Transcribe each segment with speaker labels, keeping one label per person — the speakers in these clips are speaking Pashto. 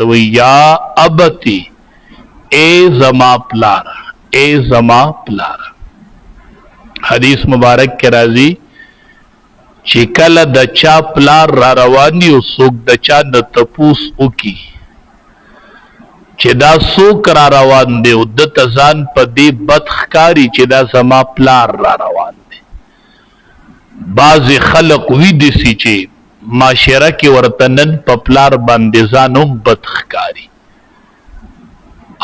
Speaker 1: ورته یا ابتی اے زما پلار، اے زما پلار. حدیث مبارک کې راځي چې کله د چا پلار را روان دي او څوک د چا د تپوس وکي چې دا څوک را روان دی او د ځان په دې بد ښکاري چې دا زما پلار را روان دی. بعضې خلق ویدي سي چې معاشره کې ورته نن په پلار باندې ځان هم بد ښکاري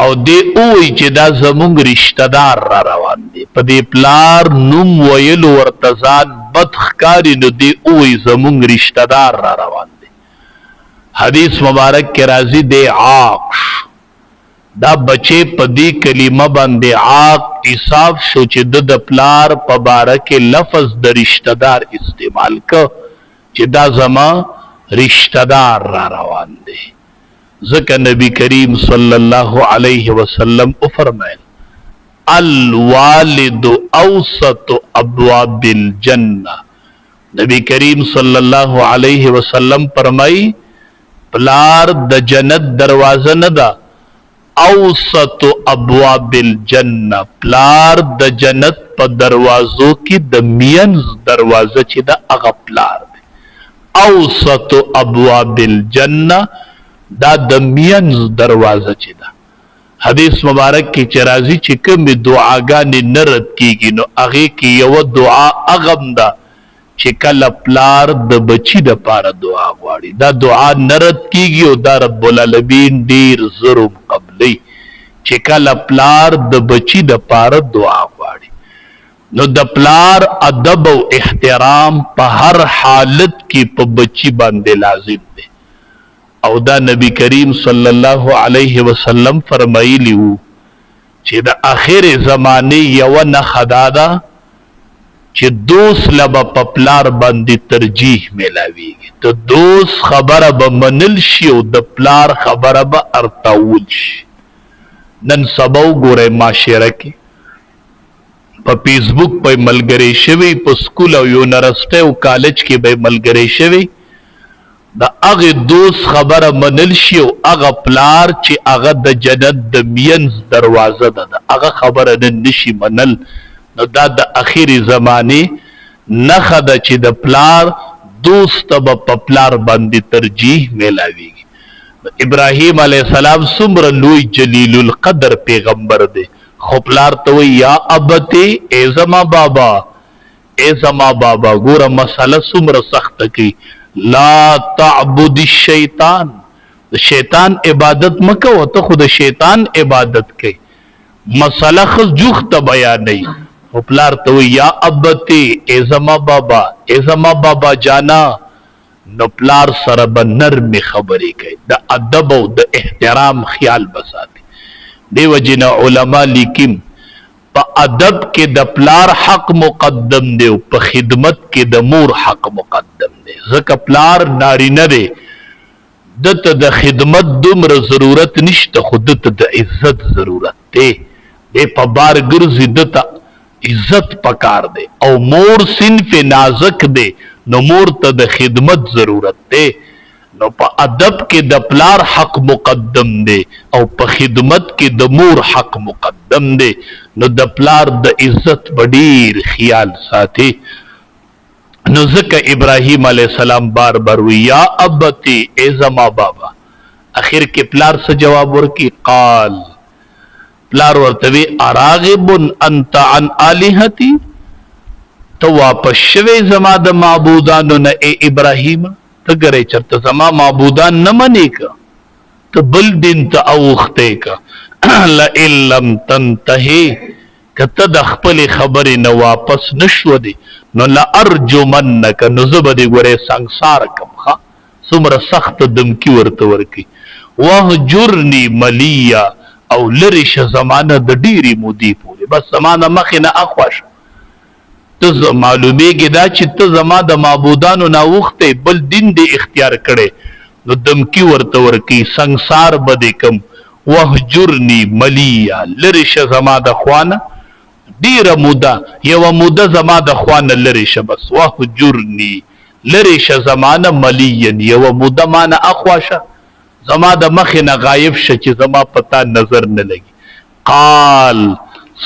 Speaker 1: او دی اوی چې دا زمونږ رشتہ دار را روان دی، په دې پلار نوم ویلو ورته ځان بد ښکاري نو دی اوی زمونږ رشتہ دار را روان دی. حدیث مبارک کې راځي دی عاق دا بچې په دې کلمه باندې عاق حساب شو چې د پلار په باره کې لفظ د رشتہ دار استعمال که چې دا زما رشتہ دار را روان دی. ذکر نبی کریم صلی اللہ علیہ وسلم فرمائے الوالد اوسط ابواب الجنہ. نبی کریم صلی اللہ علیہ وسلم فرمائی پلار د جنت دروازه نه ده، اوسط ابواب الجنہ پلار د جنت په دروازو کې د مینز دروازه چې ده هغه پلار دی. اوسط ابواب الجنہ دا د مینز دروازه چې ده. حدیث مبارک کې چې راځي چې کومې دعاګانې نه رد کېږي نو هغې کې یوه دعا هغه هم ده چې کله پلار د بچي دپاره دعا غواړي دا دعا نه رد کېږي او دا رب العالمین ډېر زر هم قبلوي چې کله پلار د بچي دپاره دعا غواړي. نو د پلار ادب او احترام په هر حالت کې په بچي باندې لازم دی او دا نبی کریم صلی اللہ علیہ وسلم فرمایلی وو چې د آخر زمانه یو نښه دا ده چې دوست لبه په پلار باندې ترجیح میلاویږي. د دوست خبره به منل شي او د پلار خبره به ارتاول شي. نن سبا وګورئ معاشره کې په فیسبوک په ملګری شوي، په سکول او یونیورسټۍ او کالج کې به ملګری شوي، دا هغه دوست خبره منل شي او هغه پلار چې هغه د جنت د مینز دروازه ده هغه خبره نن نشي منل. نو دا د اخیری زمانه نښه ده چې د پلار دوست به په پلار باندې ترجیح میلاویږي. ابراهیم علیه السلام څومره لوی جلیل القدر پیغمبر دی خو پلار ته وایي یا ابتې ای زما بابا، ای زما بابا. ګوره مسله څومره سخته کوي لا تعبد الشیطان، شیطان عبادت مکو ته خود شیطان عبادت کوي. مسله خز جوخت بیانوي او پلار ته وایي یا ابتی ای زما بابا، ای زما بابا جانا. نو پلار سره به نرمې خبرې کوي، د ادب او د احترام خیال بساتي. دیو جن علما لیکیم په ادب کې د پلار حق مقدم دی او په خدمت کې د مور حق مقدم دی. ځکه پلار نارینه دی دته د خدمت دومره ضرورت نشته خو دته د عزت ضرورت دی. دی په بار ګرځي دته عزت پکار دی او مور صنف نازک دی نو مور ته د خدمت ضرورت دی. نو په ادب کې د پلار حق مقدم دی او په خدمت کې د مور حق مقدم دی. نو د پلار د عزت ډیر خیال ساتي. نو ځکه ابراهیم علیه السلام بار بار وی یا ابتی ای زما بابا. اخر کې پلار څه جواب ورکي؟ قال پلار ورته وی اراغب انت عن الہتی، تو واپس شوی زما د معبودانو نه ای ابراهیم؟ ته ګرې چرته زما معبودان نه منې که ته بل دین ته اوښتی که لئن لم تنتهی که ته د خپلې خبرې نه واپس نه شودې نو لارجمنک نو زه به دې ګورې سنګسار کم. ښه څومره سخته دمکي ورته ورکوي. وهجرني ملیا او لرې شه زمانه د ډېرې مودې پورې بس زمانه مخې نه اخوا شه. ته معلومیږي دا چې ته زما د معبودانو نه اوښتی بل دین دې اختیار کړی نو دمکي ورته ورکوي سنګسار به دې کم. وهجرني ملیا لرې شه زما د خوا نه ډیره موده یوه موده زما د خوا نه لرې شه بس. وهجرني لرې شه زما نه ملیا یوه موده ما نه اخوا شه زما د مخې نه غایب شه چې زما پتا نظر نه لګي. قال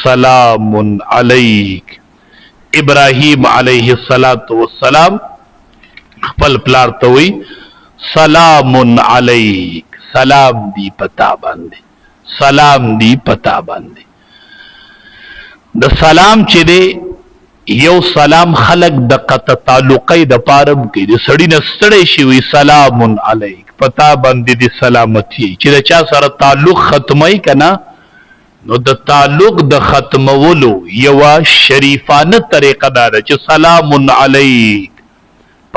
Speaker 1: سلام علیک. ابراهیم علیه السلام خپل پلار ته وی سلام علیک، سلام دی پتا باندې، سلام دی پتا باندې. د سلام چې دی یو سلام خلق د قطع تعلقی د پارم کې د سړی نه ستړی شي وي سلام علیک، پتا باندې دی سلامتی. چې د چا سره تعلق ختمای کنا نو د تعلق د ختمولو یو شریفانه طریقه دا ده چې سلام علیک،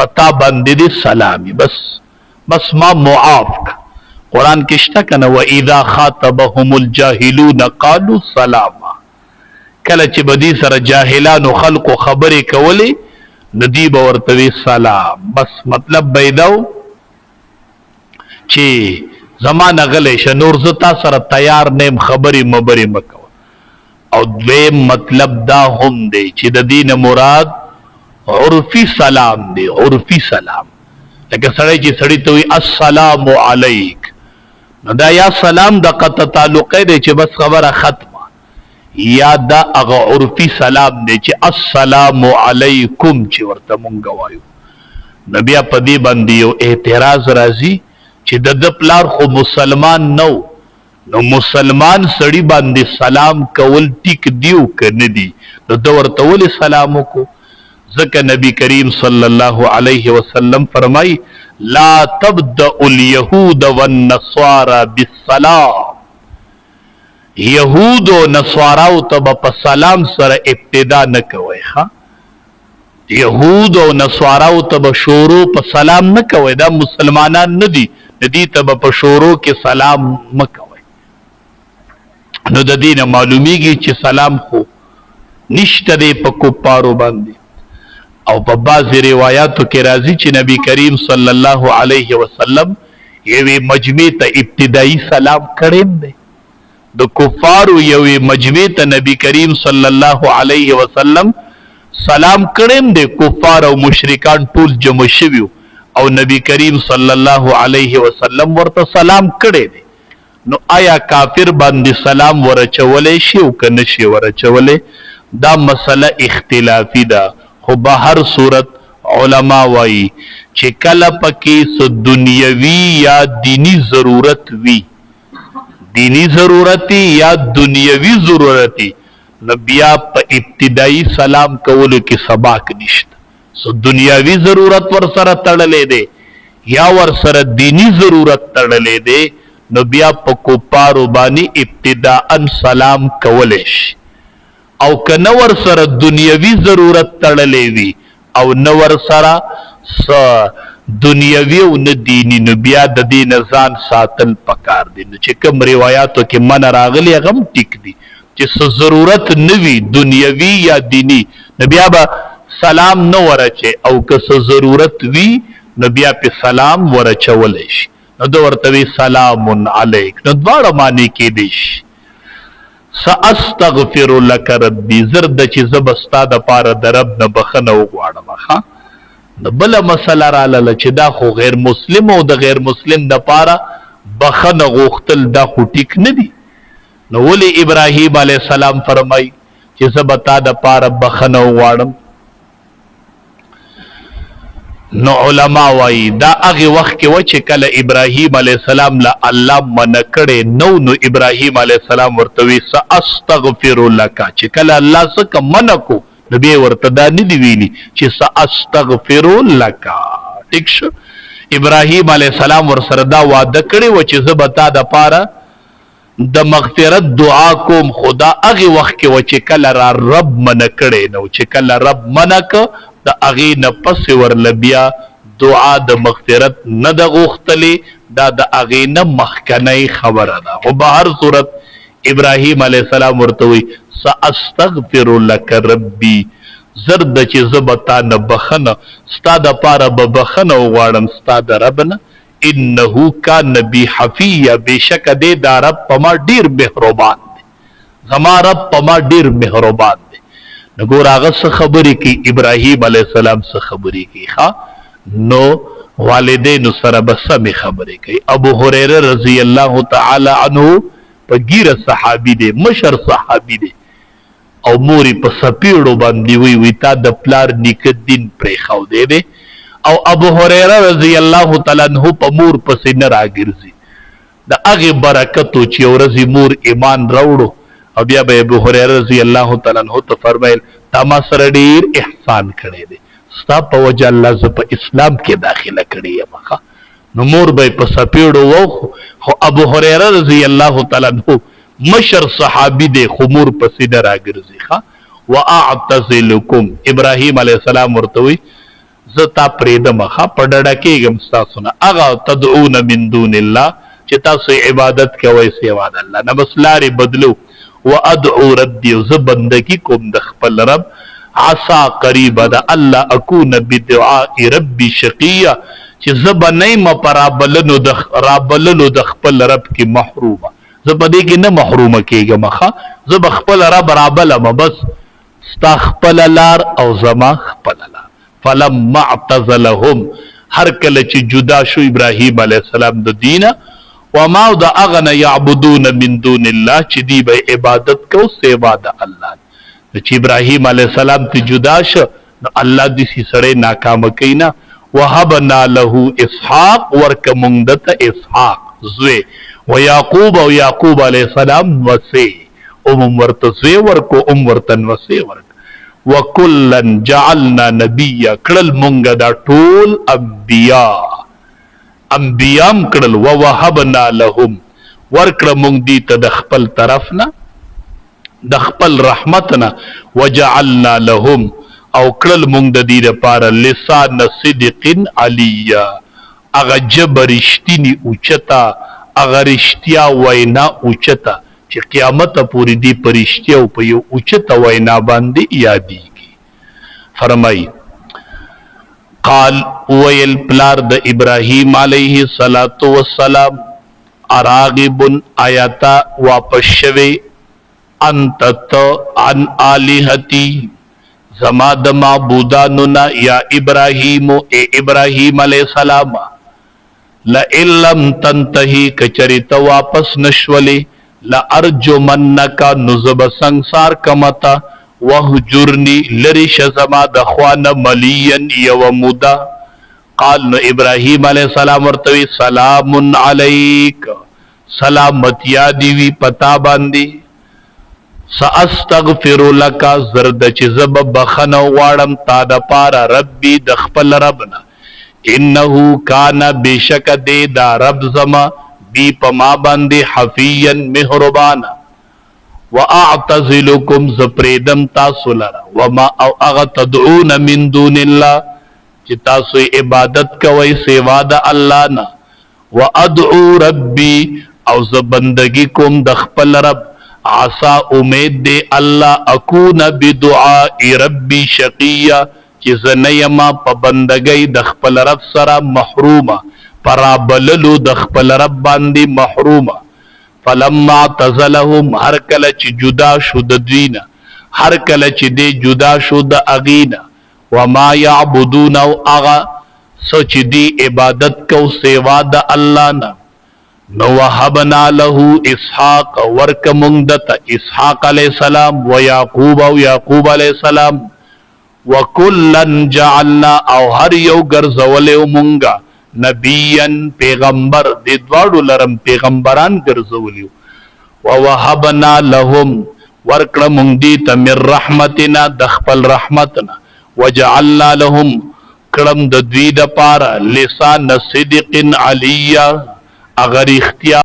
Speaker 1: پتا باندې دی سلامي. بس ما معاف کا. قرآن کې شته کنه واذا خاطبهم الجاهلون قالوا سلاما. کله چې بدی سره جاهلانو خلقو خبرې کولې ندی به ورته وی سلام. بس مطلب بیداو چې زمانه غلې شه نور زتا سره تیار نیم خبرې مبرې مکو. او دویم مطلب دا هم دی چې د دین مراد عرفی سلام دی، عرفی سلام. لکه سړی چې سړی ته وی السلام علیک نو دا یا سلام د قطع تعلق دی چې بس خبره ختمه، یا دا هغه عرفي سلام دی چې السلام علیکم چې ورته مونږ وایو. نو بیا په دې باندې یو اعتراض راځي چې د پلار خو مسلمان نو مسلمان سړی باندې سلام کول ټیک دیو که نه دی؟ نو د ورته ولې سلام وکړو؟ ځکه نبی کریم صلی الله علیه وسلم فرمای لا تبدأ اليهود والنصارى بالسلام. یهود و نصاراو ته په سلام سره ابتدا نه کوئ. یهود و نصاراو ته شورو په سلام نه کوئ. دا مسلمانان نه دي، ندی ته په شورو کې سلام مکوئ. نو د دې نه معلومیږي چې سلام خو نشته دی په کفارو باندې. او په بعضې روایاتو کې راځي چې نبی کریم صلی الله علیه وسلم یوې مجمع ته ابتدایي سلام کړی دی. د کفارو یوې مجمع ته نبی کریم صلی الله علیه وسلم سلام کړی دی. کفار او مشرکان ټول جمع شوي او نبی کریم صلی الله علیه وسلم ورته سلام کړی دی. نو آیا کافر باندې سلام ورچولی شي او که نشي ورچولی؟ دا مسله اختلافي ده. خو به هر صورت علما وایي چې کله پکې څه دنیوي یا دینی ضرورت وي، دینی ضرورتي یا دنیوي ضرورتي، نو بیا په ابتدایي سلام کولو کې سباق نشته. څه دنیوي ضرورت ور سره تړلی دی یا ور سره دینی ضرورت تړلی دی، نو بیا په کفارو باندې ابتداءً سلام کولی شي. او که نور سره دنیوي ضرورت تړلی وي او نور سره دنیوي او نه دینی، نو بیا د دې نه ځان ساتل پکار دي. نو چې کوم روایاتو کې من راغلی هغه هم ټیک دي چې څه ضرورت نه وي دنیوي یا دینی نو بیا به سلام نه ورچې، او که څه ضرورت وي نو بیا پې سلام ورچولی شي. نو د ورته وی سلام علیک. نو دواړه معنی کېدی شي. سأستغفر لك ربي، زرد چې زه به ستا دپاره د رب نه بخښنه وغواړم. نو بله مسله رالاله چې دا خو غیر مسلم او د غیر مسلم دپاره بخښنه غوښتل دا خو ټیک نه دي. نو ولې ابراهیم علیه السلام فرمای چې زه به تا دپاره بخښنه وغواړم؟ نو علما وایي دا هغې وخت کې و چې کله ابراهیم علیه السلام له الله منع کړی نو ابراهیم علیه السلام ورته وی سأستغفر لک. چې کله الله څه منع کو نو بیا ورته دا نه دي ویلي چې سأستغفر لک. ټیک شو؟ ابراهیم علیه السلام ورسره دا وعده کړی و چې زه به تا دپاره د مغفرت دعا کوم. خدا هغې وخت کې و چې کله را رب منع کړی نو چې کله رب منع که د هغې نه پسې ورله بیا دعا د مغفرت نه ده غوښتلې، دا د هغې نه مخکنی خبره ده. خو به هر صورت ابراهیم علیه السلام ورته وی سأستغفر لک ربي، زر ده چې زه به تا نه بخښنه ستا دپاره به بخښنه وغواړم ستا د رب نه. انه کان بی حفیه، بېشکه دی دا رب په ما ډېر مهربان دی، زما رب په ما ډېر مهربان دی. نو ګور هغه څه خبرې کوي ابراهیم علیه السلام څه خبرې کوي. نو والدین سره بسم خبرې کوي. ابو هريره رضی الله تعالی عنه په ګیره صحابي دی، مشر صحابي دی، او موري په سپیړو باندې وی تا د پلار نیکه دین پرې خو دی. او ابو هريره رضی الله تعالی عنہ په مور پسې نه راګرځي. د هغه برکتو چې ورځي مور ایمان راوړو او بیا به ابو هريره رضی الله تعالی عنہ ته فرمایل تا ما سره ډیر احسان کړی دی، ستا په وجه الله ز په اسلام کې داخله کړی یم. نو مور به په سپیړو وو، خو ابو هريره رضی الله تعالی عنہ مشر صحابي دی، خو مور پسې نه راګرځي. واعتزلکم ابراهیم علیه السلام ورته وی زتا پریدم په ډډه کېږم ستاسو نه، هغه تدعون من دون الله چې تاسو عبادت کوئ سوا د الله نه، بس لارې بدلو. وادعو ربي زه بندگی کوم د خپل رب، عسى قریبه د الله اكون بدعاء ربي شقیه چې زه به نه یم په رابللو د خپل رب کې محرومه، زه په دې کې نه محرومه کېږم. زه به خپل رب رابلم، بس ستا خپل لار او زما خپل لار. فلما اعتزلهم هر کله چې جدا شو ابراهیم علیه السلام د دینه، وما د اغنى يعبدون من دون الله چې دی به عبادت کو سوا د الله. چې ابراهیم علیه السلام ته جدا شو نو الله دې سي سړی ناکام کینا. وهبنا له اسحاق ورک مونږ دته اسحاق زوی، ويعقوب او يعقوب علیه السلام وسی، ورته زوی ورکو ورته وسی ورک. وکلن جعلنا نبیا کړل مونږ دا ټول انبیام کړل. ووهبنا لهم ورکړه مونږ دي ته د خپل طرف نه د خپل رحمت نه. وجعلنا لهم او کړل مونږ د دې لپاره لسان صدق علیا، هغه جبر رښتینی اوچتا، هغه رښتیا وینا اوچتا چې قیامت پورې دی پرشتیا او په یو اوچته وینا باندې یادېږي. فرمایي قال ویل پلار د ابراهیم علیه السلام اراغب آیاتا واپس شوی انت عن آلهتی زما د معبودانو نا یا ابراهیم اے ابراهیم علیہ السلام لئن لم تنتهی کچریت واپس نشولی لارجمنک نزب سنگسار کمتا وحجرنی لرش زما دخوان ملین یو مودا. قال نو ابراہیم علیہ السلام ورتوی سلام علیک سلامتیا دیوی پتا باندی. ساستغفر لکا زرد چزب بخن وارم تا دا پارا ربی دخپل ربنا انہو کانا بیشک دے دا رب زما بی پما باندی حفین مہربانا. واعتزلکم زپریدم تاسو لرا وما او اغا تدعون من دون اللہ چی تاسو عبادت کوئی سوا دا اللہ نا. وادعو ربی او زبندگی کم دخپل رب عسا امید دے اللہ اکون بدعاء ربی شقیہ چی زنیما پا بندگی دخپل رب سرا محروما پرابللو دخپل رب باندی محروما. فلما اعتزلهم هر کله چې جدا شو د دوینا، هر کله چې دی جدا شو د اغینا. وما یعبدون او اغا سوچ دی عبادت کو سوا د الله نه. نو وهبنا له اسحاق ورک مونږ دته اسحاق علیہ السلام و یعقوب او یعقوب علیہ السلام. وکلن جعلنا او هر یو ګرځولې مونږه نبیان پیغمبر دی دوارو لرم پیغمبران گرزولیو. ووهبنا لهم ورکڑ مندیت من رحمتنا دخپل رحمتنا. وجعلنا لهم کرم دوید پارا لسان صدق علیہ اگر اختیار